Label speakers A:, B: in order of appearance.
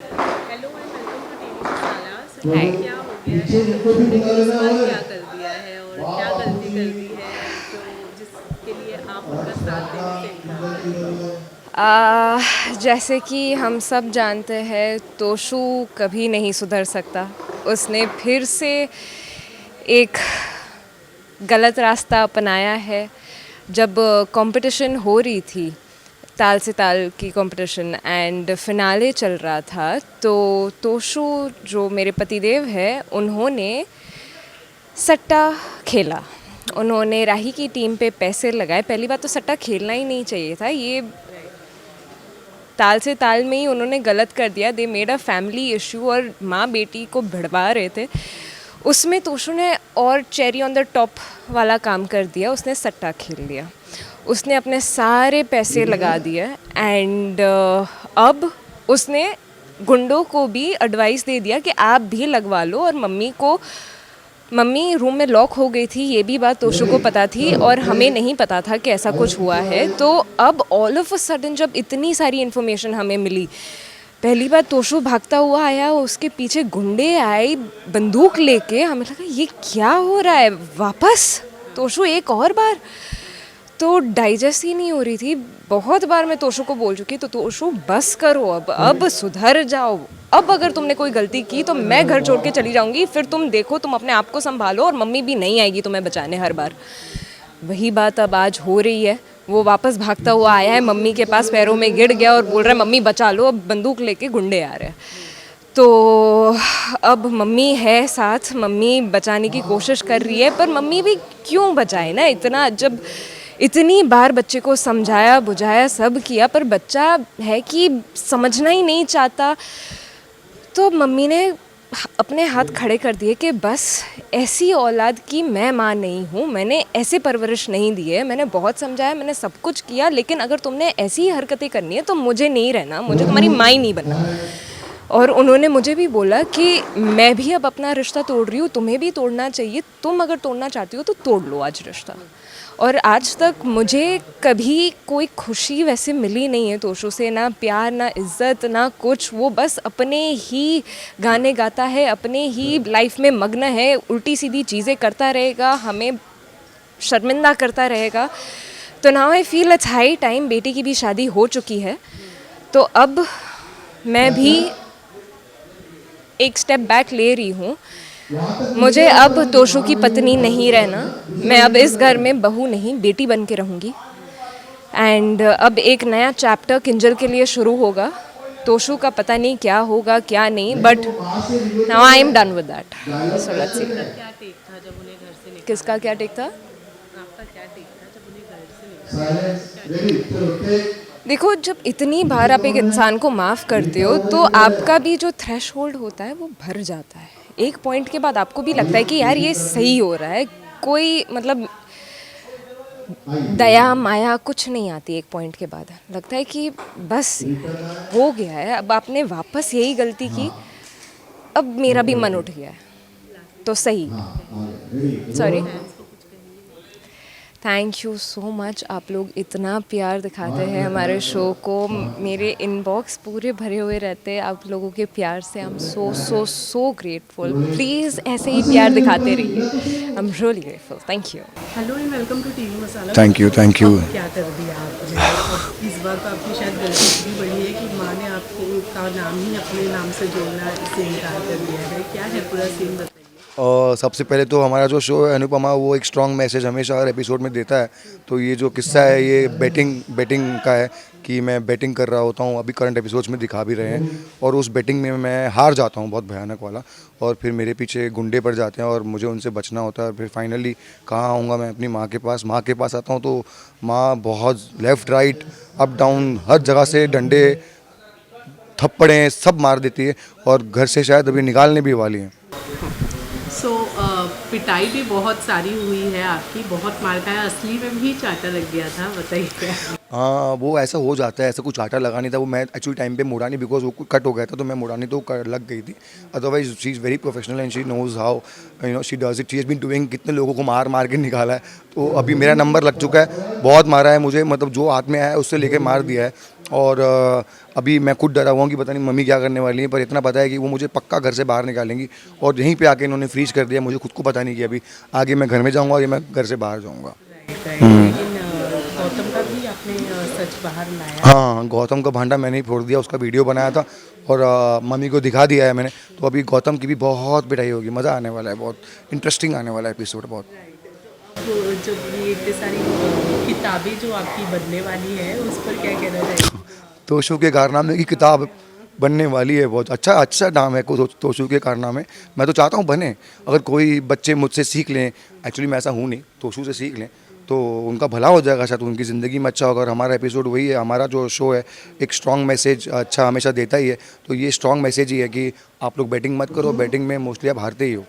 A: Hello and welcome to TV Masala. सच
B: हाय।
A: में क्या हो गया है, तोशू ने इस बार क्या कर दिया है और क्या गलती कर दी है जो जिसके लिए आप उनका साथ देने से इनकार कर रही हैं।
B: आ, जैसे कि हम सब जानते हैं तोशू कभी नहीं सुधर सकता। उसने फिर से एक गलत रास्ता अपनाया है। जब कंपटीशन हो रही थी, ताल से ताल की कंपटीशन एंड फिनाले चल रहा था, तो तोशू जो मेरे पतिदेव है उन्होंने सट्टा खेला। उन्होंने राही की टीम पे पैसे लगाए। पहली बात तो सट्टा खेलना ही नहीं चाहिए था। ये
A: राइट।
B: ताल से ताल में ही उन्होंने गलत कर दिया। They made a family issue और माँ बेटी को भिड़वा रहे थे। उसमें तोशु ने और चेरी ऑन द टॉप वाला काम कर दिया। उसने सट्टा खेल लिया। उसने अपने सारे पैसे लगा दिए एंड अब उसने गुंडों को भी एडवाइस दे दिया कि आप भी लगवा लो। और मम्मी रूम में लॉक हो गई थी, ये भी बात तोशु को पता थी और हमें नहीं पता था कि ऐसा कुछ हुआ है। तो अब ऑल ऑफ अ सडन जब इतनी सारी इन्फॉर्मेशन हमें मिली, पहली बार तोशु भागता हुआ आया, उसके पीछे गुंडे आए बंदूक लेके। हमें लगा ये क्या हो रहा है। वापस तोशु एक और बार, तो डाइजेस्ट ही नहीं हो रही थी। बहुत बार मैं तोशु को बोल चुकी, तो तोशु बस करो, अब सुधर जाओ। अब अगर तुमने कोई गलती की तो मैं घर छोड़ के चली जाऊंगी, फिर तुम देखो, तुम अपने आप को संभालो और मम्मी भी नहीं आएगी तुम्हें बचाने हर बार। वही बात अब आज हो रही है। वो वापस भागता हुआ आया है मम्मी के पास, पैरों में गिर गया और बोल रहा है मम्मी बचा लो। अब बंदूक लेके गुंडे आ रहे हैं। तो अब मम्मी है साथ, मम्मी बचाने की कोशिश कर रही है, पर मम्मी भी क्यों बचाए ना इतना। जब इतनी बार बच्चे को समझाया बुझाया सब किया, पर बच्चा है कि समझना ही नहीं चाहता। तो मम्मी ने अपने हाथ खड़े कर दिए कि बस ऐसी औलाद की मैं माँ नहीं हूँ। मैंने ऐसे परवरिश नहीं दी है। मैंने बहुत समझाया, मैंने सब कुछ किया, लेकिन अगर तुमने ऐसी ही हरकतें करनी है तो मुझे नहीं रहना, मुझे तुम्हारी माँ ही नहीं बनना। और उन्होंने मुझे भी बोला कि मैं भी अब अपना रिश्ता तोड़ रही हूँ, तुम्हें भी तोड़ना चाहिए। तुम अगर तोड़ना चाहती हो तो तोड़ लो आज रिश्ता। और आज तक मुझे कभी कोई खुशी वैसे मिली नहीं है तोशु से, ना प्यार ना इज़्ज़त ना कुछ। वो बस अपने ही गाने गाता है, अपने ही लाइफ में मग्न है, उल्टी सीधी चीज़ें करता रहेगा, हमें शर्मिंदा करता रहेगा। तो now I feel it's high time. बेटी की भी शादी हो चुकी है, तो अब मैं भी एक स्टेप बैक ले रही हूँ। मुझे अब तोशु की पत्नी नहीं रहना। मैं अब इस घर में बहू नहीं बेटी बन के रहूँगी। एंड अब एक नया चैप्टर किंजल के लिए शुरू होगा। तोशु का पता नहीं क्या होगा क्या नहीं, but now I am done with that. So let's see.
A: आपका क्या टेक था जब उन्हें घर से निकाल
B: किसका क्या
A: दिया
B: टेक था?
A: गया? आपका क्या टेक था जब उन्हें घर से निकाल दिया गया? क्या टेक था?
B: देखो, जब इतनी बार आप एक इंसान को माफ़ करते हो तो आपका भी जो थ्रेशहोल्ड होता है वो भर जाता है। एक पॉइंट के बाद आपको भी लगता है कि यार ये सही हो रहा है। कोई मतलब दया माया कुछ नहीं आती। एक पॉइंट के बाद लगता है कि बस हो गया है, अब आपने वापस यही गलती की, अब मेरा भी मन उठ गया है, तो सही। सॉरी।
A: फैंस को कुछ कहिए।
B: Thank you so much. आप लोग इतना प्यार दिखाते हैं हमारे शो को। मेरे इनबॉक्स पूरे भरे हुए रहते हैं आप लोगों के प्यार से। I am so so so grateful. Please ऐसे ही प्यार दिखाते रहिए। I am really grateful. Thank you.
A: Hello and welcome to TV Masala.
C: Thank you, thank you.
A: अब क्या कर दिया आपने? अब इस बार तो आपकी शायद गलती इतनी बड़ी है कि माँ ने आपको का नाम ही अपने नाम से जोड़ना से इनकार कर दिया है। क्या है पूरा सीन, बताइए।
C: और सबसे पहले तो हमारा जो शो है अनुपमा, वो एक स्ट्रॉन्ग मैसेज हमेशा हर एपिसोड में देता है। तो ये जो किस्सा है ये बेटिंग का है कि मैं बैटिंग कर रहा होता हूँ। अभी करंट एपिसोड्स में दिखा भी रहे हैं, और उस बैटिंग में मैं हार जाता हूँ बहुत भयानक वाला। और फिर मेरे पीछे गुंडे पड़ जाते हैं और मुझे उनसे बचना होता है। और फिर फाइनली कहाँ आऊँगा मैं? अपनी माँ के पास। माँ के पास आता हूँ तो माँ बहुत लेफ़्ट राइट अप डाउन हर जगह से डंडे थप्पड़े सब मार देती है, और घर से शायद अभी निकालने भी वाली हैं।
A: सो पिटाई भी बहुत सारी हुई है आपकी, बहुत मार खाया, असली में भी चाटा लग गया था, बताइए क्या?
C: हाँ वो ऐसा हो जाता है, ऐसा कुछ आटा लगा नहीं था, वो मैं एक्चुअली टाइम पे मुड़ा नहीं, बिकॉज वो कट हो गया था तो मैं मुड़ा नहीं, तो लग गई थी। Otherwise she is very professional and she knows how she does it, she has been doing, कितने लोगों को मार मार के निकाला है। तो अभी मेरा नंबर लग चुका है, बहुत मारा है मुझे, मतलब जो हाथ में आया है उससे लेके मार दिया है। और अभी मैं खुद डरा हुआ हूँ कि पता नहीं मम्मी क्या करने वाली है, पर इतना पता है कि वो मुझे पक्का घर से बाहर निकालेंगी, और यहीं पे आके इन्होंने फ्रीज कर दिया, मुझे खुद को पता नहीं कि अभी आगे मैं घर में जाऊँगा या मैं घर से बाहर जाऊँगा।
A: लेकिन गौतम का भी आपने सच बाहर लाया।
C: हाँ, गौतम का भांडा मैंने ही फोड़ दिया, उसका वीडियो बनाया था और मम्मी को दिखा दिया है मैंने। तो अभी गौतम की भी बहुत पिटाई होगी, मज़ा आने वाला है, बहुत इंटरेस्टिंग आने वाला है एपिसोड बहुत।
A: तो जब ये इतनी सारी किताबें जो आपकी बनने वाली है उस पर क्या कहना चाहिए?
C: तोशू के कारनामे की किताब बनने वाली है, बहुत अच्छा नाम है तोशू के कारनामे। मैं तो चाहता हूँ बने, अगर कोई बच्चे मुझसे सीख लें, एक्चुअली मैं ऐसा हूँ नहीं, तोशू से सीख लें तो उनका भला हो जाएगा, शायद उनकी ज़िंदगी में अच्छा होगा। और हमारा एपिसोड वही है, हमारा जो शो है एक स्ट्रॉन्ग मैसेज अच्छा हमेशा देता ही है, तो ये स्ट्रॉन्ग मैसेज ही है कि आप लोग बैटिंग मत करो, बैटिंग में मोस्टली आप हारते ही हो।